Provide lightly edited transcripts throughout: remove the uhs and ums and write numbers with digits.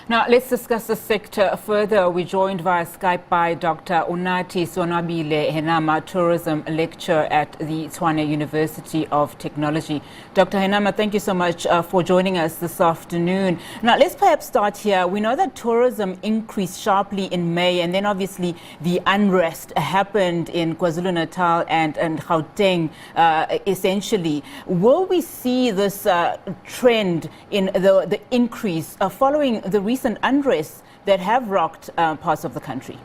Now, let's discuss the sector further. We're joined via Skype by Dr. Unathi Sonwabile Henama, tourism lecturer at the Tshwane University of Technology. Dr. Henama, thank you so much for joining us this afternoon. Now, let's perhaps start here. We know that tourism increased sharply in May, and then obviously the unrest happened in KwaZulu-Natal and Gauteng, essentially. Will we see this trend in the increase following the recent unrest that have rocked parts of the country?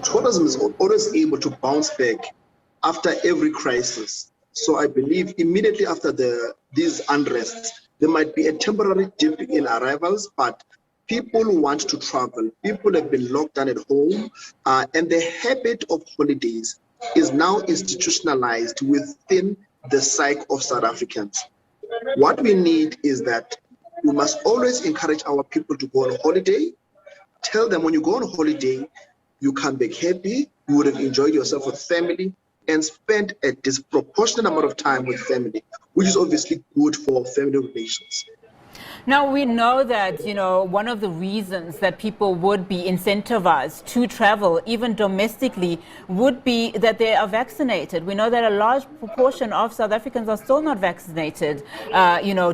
Tourism is always able to bounce back after every crisis. So I believe immediately after these unrests, there might be a temporary dip in arrivals, but people want to travel. People have been locked down at home, and the habit of holidays is now institutionalized within the psyche of South Africans. What we need is that we must always encourage our people to go on holiday. Tell them when you go on holiday, you come back happy, you would have enjoyed yourself with family and spent a disproportionate amount of time with family, which is obviously good for family relations. Now, we know that, one of the reasons that people would be incentivized to travel, even domestically, would be that they are vaccinated. We know that a large proportion of South Africans are still not vaccinated,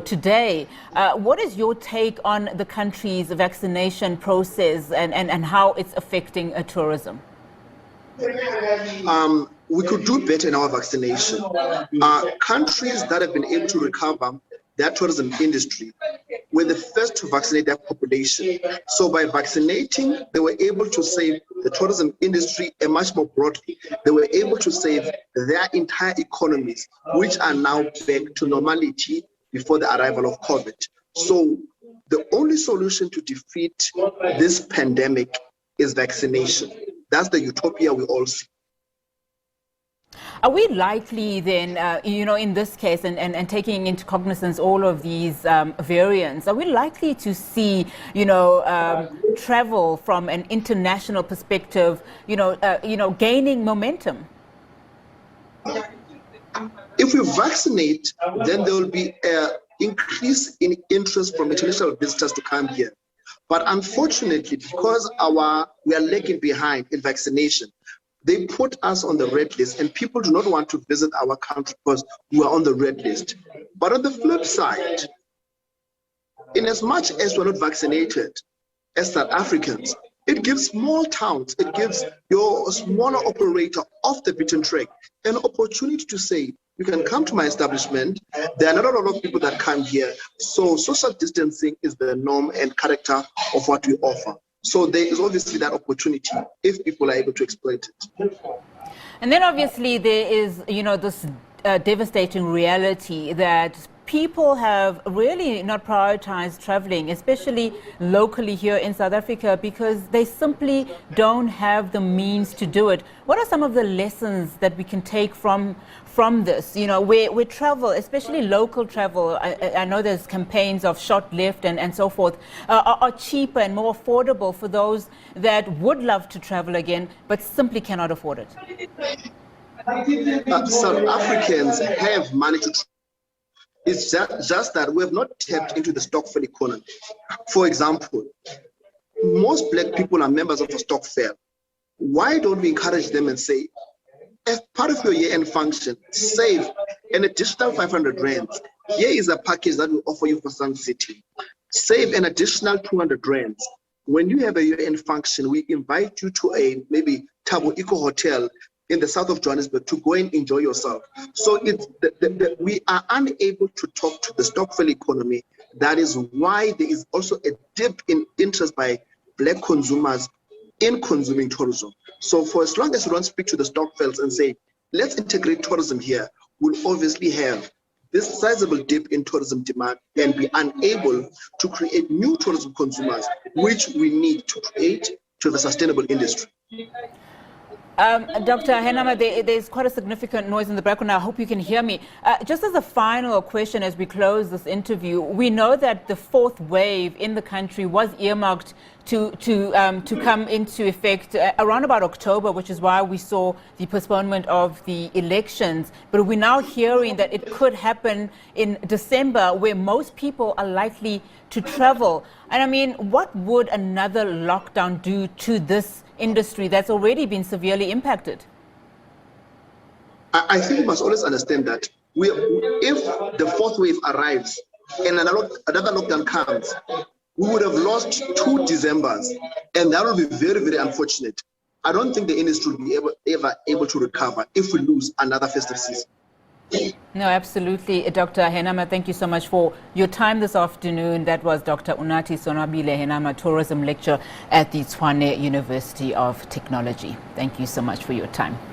today. What is your take on the country's vaccination process and how it's affecting tourism? We could do better in our vaccination. Countries that have been able to recover their tourism industry were the first to vaccinate their population. So by vaccinating, they were able to save the tourism industry and much more broadly. They were able to save their entire economies, which are now back to normality before the arrival of COVID. So the only solution to defeat this pandemic is vaccination. That's the utopia we all see. Are we likely then, in this case, and taking into cognizance all of these variants, are we likely to see, travel from an international perspective, gaining momentum? If we vaccinate, then there will be an increase in interest from international visitors to come here. But unfortunately, because we are lagging behind in vaccination, they put us on the red list, and people do not want to visit our country because we are on the red list. But on the flip side, in as much as we're not vaccinated as South Africans, it gives small towns, it gives your smaller operator off the beaten track an opportunity to say, you can come to my establishment. There are not a lot of people that come here. So social distancing is the norm and character of what we offer. So there is obviously that opportunity if people are able to exploit it. And then obviously there is, this devastating reality that people have really not prioritized traveling, especially locally here in South Africa, because they simply don't have the means to do it. What are some of the lessons that we can take from this? Where travel, especially local travel, I know there's campaigns of short lift and so forth, are cheaper and more affordable for those that would love to travel again, but simply cannot afford it. South Africans have money to travel. It's just that we have not tapped into the stokvel economy. For example, most black people are members of a stokvel. Why don't we encourage them and say, as part of your year-end function, save an additional 500 rands. Here is a package that we offer you for Sun City. Save an additional 200 rands. When you have a year-end function, we invite you to a maybe Tabo Eco Hotel in the south of Johannesburg to go and enjoy yourself. So we are unable to talk to the stokvel economy. That is why there is also a dip in interest by black consumers in consuming tourism. So for as long as we don't speak to the stokvels and say, let's integrate tourism here, we'll obviously have this sizable dip in tourism demand and be unable to create new tourism consumers, which we need to create to have a sustainable industry. Dr. Henama, there's quite a significant noise in the background. I hope you can hear me. Just as a final question as we close this interview, we know that the fourth wave in the country was earmarked to come into effect around about October, which is why we saw the postponement of the elections. But we're now hearing that it could happen in December, where most people are likely to travel. And I mean, what would another lockdown do to this industry that's already been severely impacted? I think we must always understand that if the fourth wave arrives and another lockdown comes, we would have lost 2 Decembers, and that will be very, very unfortunate. I don't think the industry will be ever able to recover if we lose another festive season. No, absolutely. Dr. Henama, thank you so much for your time this afternoon. That was Dr. Unathi Sonwabile Henama, tourism lecturer at the Tshwane University of Technology. Thank you so much for your time.